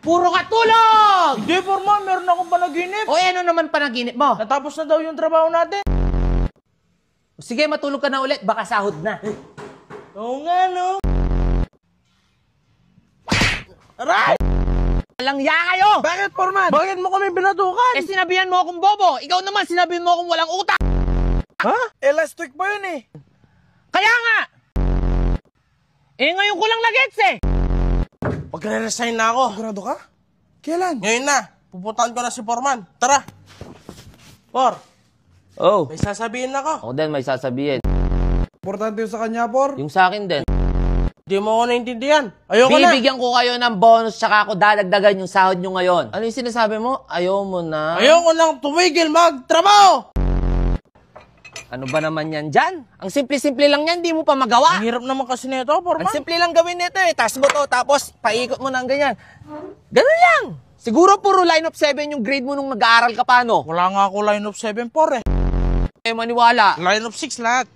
Puro katulog! Hindi, Foreman. Meron akong panaginip. O ano naman panaginip mo? Natapos na daw yung trabaho natin. Sige, matulog ka na ulit. Baka sahod na. Oo nga, no? Aray! Walang ya kayo! Bakit, Foreman? Bakit mo kami binatukan? Eh sinabihan mo akong bobo. Ikaw naman sinabihan mo akong walang utak. Ha? Eh, last week pa yun eh. Kaya nga! Eh ngayon ko lang na-gets eh. Magre-resign na ako. Sigurado ka? Kailan? Ngayon na. Pupuntahan ko na si Foreman. Tara. Por, Oh, may sasabihin ako. ako din may sasabihin. Importante yung sa kanya, Por. Yung sa akin din. Hindi mo ako naintindihan. Ayoko na. Bibigyan ko kayo ng bonus tsaka ako dadagdagan yung sahod nyo ngayon. Ano yung sinasabi mo? Ayaw mo na. Ayoko nang tumigil magtrabaho. Ano ba naman yan dyan? Ang simple-simple lang yan, di mo pa magawa. Ang hirap naman kasi nito, Ang Foreman. simple lang gawin nito eh. Taas mo to, tapos paikot mo ng ganyan. Ganun lang. Siguro puro line of 7 yung grade mo nung nag-aaral ka pa, no? Wala nga ako line of 7, Por eh. Eh, maniwala. Line of 6 lahat.